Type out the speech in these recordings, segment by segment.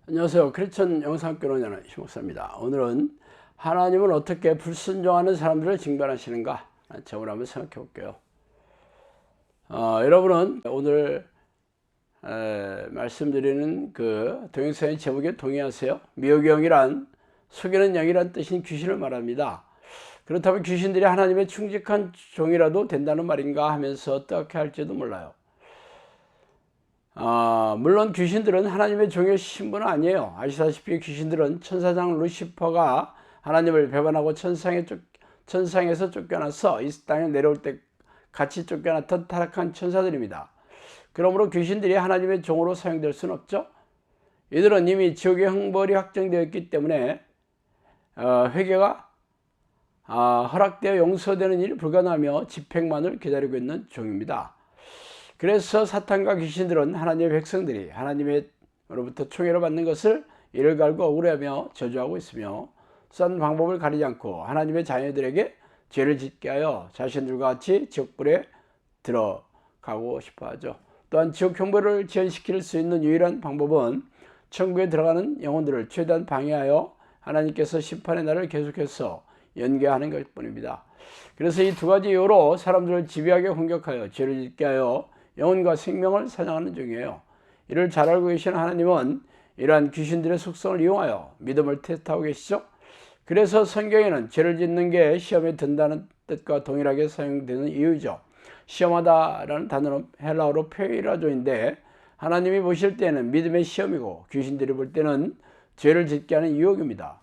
안녕하세요. 크리스천 영상교론자는 심목사입니다. 오늘은 하나님은 어떻게 불순종하는 사람들을 징벌하시는가 제목을 한번 생각해 볼게요. 여러분은 오늘 말씀드리는 그 동영상의 제목에 동의하세요? 미혹영이란 속이는 영이란 뜻인 귀신을 말합니다. 그렇다면 귀신들이 하나님의 충직한 종이라도 된다는 말인가 하면서 어떻게 할지도 몰라요. 물론 귀신들은 하나님의 종의 신분은 아니에요. 아시다시피 귀신들은 천사장 루시퍼가 하나님을 배반하고 천상에서 쫓겨나서 이 땅에 내려올 때 같이 쫓겨났던 타락한 천사들입니다. 그러므로 귀신들이 하나님의 종으로 사용될 수는 없죠. 이들은 이미 지옥의 형벌이 확정되어 있기 때문에 회개가 허락되어 용서되는 일이 불가능하며 집행만을 기다리고 있는 종입니다. 그래서 사탄과 귀신들은 하나님의 백성들이 하나님으로부터 총애를 받는 것을 이를 갈고 억울해하며 저주하고 있으며 싼 방법을 가리지 않고 하나님의 자녀들에게 죄를 짓게 하여 자신들과 같이 지옥불에 들어가고 싶어하죠. 또한 지옥 형벌을 지연시킬 수 있는 유일한 방법은 천국에 들어가는 영혼들을 최대한 방해하여 하나님께서 심판의 날을 계속해서 연계하는 것뿐입니다. 그래서 이 두 가지 이유로 사람들을 집요하게 공격하여 죄를 짓게 하여 영혼과 생명을 사냥하는 중이에요. 이를 잘 알고 계시는 하나님은 이러한 귀신들의 속성을 이용하여 믿음을 테스트하고 계시죠. 그래서 성경에는 죄를 짓는 게 시험에 든다는 뜻과 동일하게 사용되는 이유죠. 시험하다라는 단어는 헬라어로 페이라조인데 하나님이 보실 때는 믿음의 시험이고 귀신들이 볼 때는 죄를 짓게 하는 유혹입니다.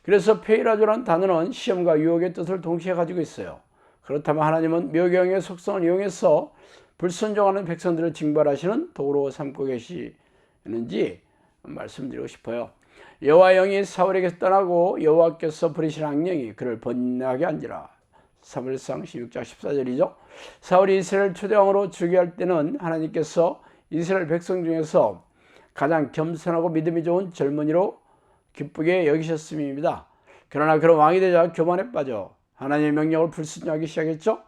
그래서 페이라조라는 단어는 시험과 유혹의 뜻을 동시에 가지고 있어요. 그렇다면 하나님은 미혹영의 속성을 이용해서 불순종하는 백성들을 징벌하시는 도구로 삼고 계시는지 말씀드리고 싶어요. 여호와 영이 사울에게서 떠나고 여호와께서 부리신 악령이 그를 번뇌하게 한지라. 사무엘상 16장 14절이죠. 사울이 이스라엘 초대왕으로 즉위할 때는 하나님께서 이스라엘 백성 중에서 가장 겸손하고 믿음이 좋은 젊은이로 기쁘게 여기셨음입니다. 그러나 그런 왕이 되자 교만에 빠져 하나님의 명령을 불순종하기 시작했죠.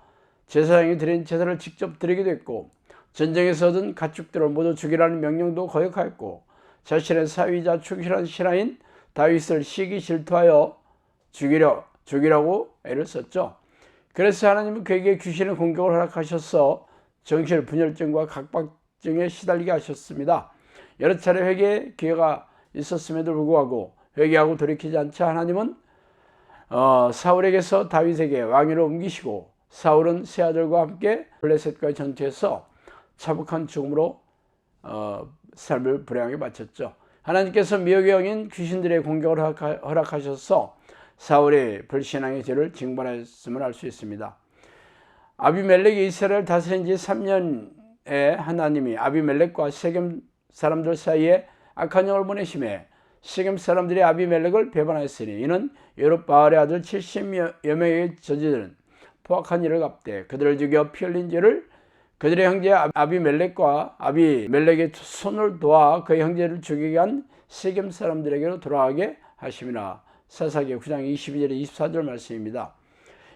제사장이 드린 제사를 직접 드리기도 했고 전쟁에서 얻은 가축들을 모두 죽이라는 명령도 거역하였고 자신의 사위자 충실한 신하인 다윗을 시기 질투하여 죽이라고 애를 썼죠. 그래서 하나님은 그에게 귀신의 공격을 허락하셔서 정신 분열증과 각박증에 시달리게 하셨습니다. 여러 차례 회개의 기회가 있었음에도 불구하고 회개하고 돌이키지 않자 하나님은 사울에게서 다윗에게 왕위를 옮기시고 사울은 세 아들과 함께 블레셋과의 전투에서 차복한 죽음으로 삶을 불행하게 마쳤죠. 하나님께서 미혹의 영인 귀신들의 공격을 허락하셔서 사울의 불신앙의 죄를 징벌하였음을 알 수 있습니다. 아비멜렉이 이스라엘을 다스린 지 3년에 하나님이 아비멜렉과 세겜 사람들 사이에 악한 영을 보내심에 세겜 사람들이 아비멜렉을 배반하였으니 이는 여룹바알의 아들 70여 명에게 저지른 포악한 일을 갚되 그들을 죽여 피 흘린 죄를 그들의 형제 아비멜렉과 아비멜렉의 손을 도와 그의 형제를 죽이게 한 세겜 사람들에게로 돌아가게 하심이나. 사사기 9장 22절 24절 말씀입니다.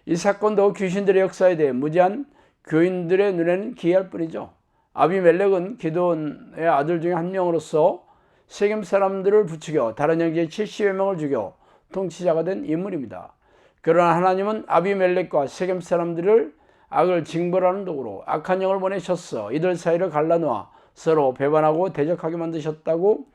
이 사건도 귀신들의 역사에 대해 무지한 교인들의 눈에는 기이할 뿐이죠. 아비멜렉은 기드온의 아들 중에 한 명으로서 세겜 사람들을 부추겨 다른 형제 70여 명을 죽여 통치자가 된 인물입니다. 그러나 하나님은 아비멜렉과 세겜 사람들을 악을 징벌하는 도구로 악한 영을 보내셨어 이들 사이를 갈라놓아 서로 배반하고 대적하게 만드셨다고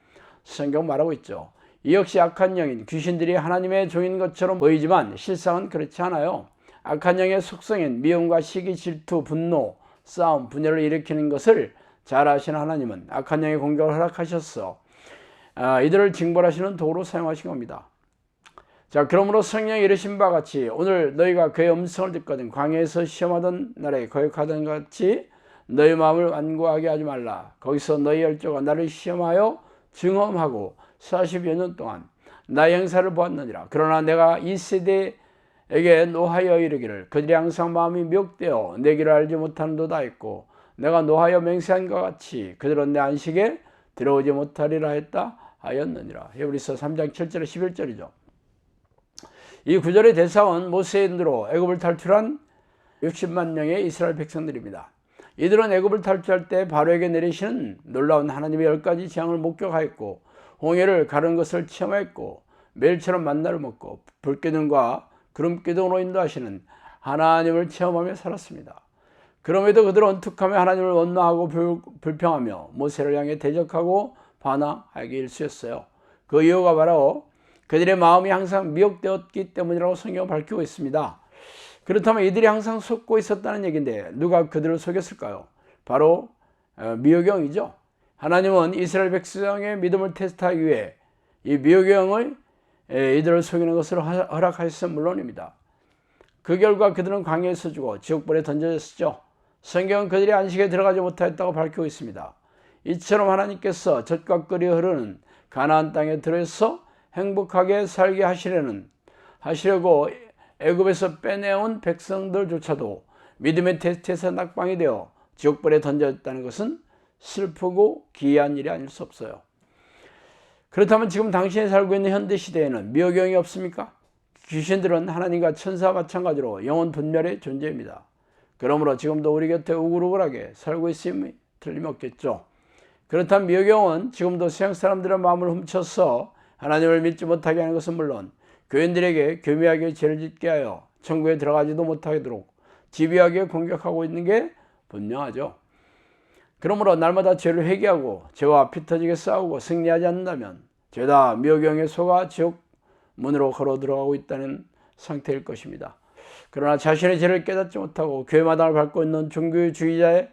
성경 말하고 있죠. 이 역시 악한 영인 귀신들이 하나님의 종인 것처럼 보이지만 실상은 그렇지 않아요. 악한 영의 속성인 미움과 시기, 질투, 분노, 싸움, 분열을 일으키는 것을 잘 아시는 하나님은 악한 영의 공격을 허락하셨어 이들을 징벌하시는 도구로 사용하신 겁니다. 자, 그러므로 성령이 이르신 바와 같이 오늘 너희가 그의 음성을 듣거든 광야에서 시험하던 날에 거역하던 것 같이 너희 마음을 완고하게 하지 말라. 거기서 너희 열조가 나를 시험하여 증험하고 40여 년 동안 나의 행사를 보았느니라. 그러나 내가 이 세대에게 노하여 이르기를 그들이 항상 마음이 미혹되어 내 길을 알지 못하는도다 했고 내가 노하여 맹세한 것 같이 그들은 내 안식에 들어오지 못하리라 했다 하였느니라. 히브리서 3장 7절 11절이죠. 이 구절의 대상은 모세의 인도로 애굽을 탈출한 60만 명의 이스라엘 백성들입니다. 이들은 애굽을 탈출할 때 바로에게 내리시는 놀라운 하나님의 10가지 재앙을 목격하였고 홍해를 가른 것을 체험했고 매일처럼 만나를 먹고 불기둥과 구름기둥으로 인도하시는 하나님을 체험하며 살았습니다. 그럼에도 그들은 툭하며 하나님을 원망하고 불평하며 모세를 향해 대적하고 반항하기 일쑤였어요. 그 이유가 바로 그들의 마음이 항상 미혹되었기 때문이라고 성경은 밝히고 있습니다. 그렇다면 이들이 항상 속고 있었다는 얘기인데 누가 그들을 속였을까요? 바로 미혹영이죠. 하나님은 이스라엘 백성의 믿음을 테스트하기 위해 이 미혹영을 이들을 속이는 것을 허락하셨음 물론입니다. 그 결과 그들은 광야에서 죽어 지옥불에 던져졌죠. 성경은 그들이 안식에 들어가지 못하였다고 밝히고 있습니다. 이처럼 하나님께서 젖과 꿀이 흐르는 가나안 땅에 들어서 행복하게 살게 하시려고 애굽에서 빼내온 백성들조차도 믿음의 테스트에서 낙방이 되어 지옥불에 던졌다는 것은 슬프고 기이한 일이 아닐 수 없어요. 그렇다면 지금 당신이 살고 있는 현대시대에는 미혹영이 없습니까? 귀신들은 하나님과 천사와 마찬가지로 영혼 분멸의 존재입니다. 그러므로 지금도 우리 곁에 우글우글하게 살고 있음이 틀림없겠죠. 그렇다면 미혹영은 지금도 서양 사람들의 마음을 훔쳐서 하나님을 믿지 못하게 하는 것은 물론 교인들에게 교묘하게 죄를 짓게 하여 천국에 들어가지도 못하도록 집요하게 공격하고 있는 게 분명하죠. 그러므로 날마다 죄를 회개하고 죄와 피 터지게 싸우고 승리하지 않는다면 죄다 미혹영에 속아 지옥 문으로 걸어 들어가고 있다는 상태일 것입니다. 그러나 자신의 죄를 깨닫지 못하고 교회 마당을 밟고 있는 종교주의자에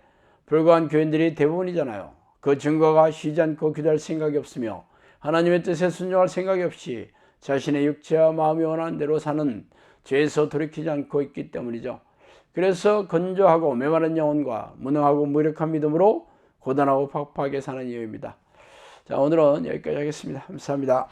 불과한 교인들이 대부분이잖아요. 그 증거가 쉬지 않고 기도할 생각이 없으며 하나님의 뜻에 순종할 생각이 없이 자신의 육체와 마음이 원하는 대로 사는 죄에서 돌이키지 않고 있기 때문이죠. 그래서 건조하고 메마른 영혼과 무능하고 무력한 믿음으로 고단하고 팍팍하게 사는 이유입니다. 자, 오늘은 여기까지 하겠습니다. 감사합니다.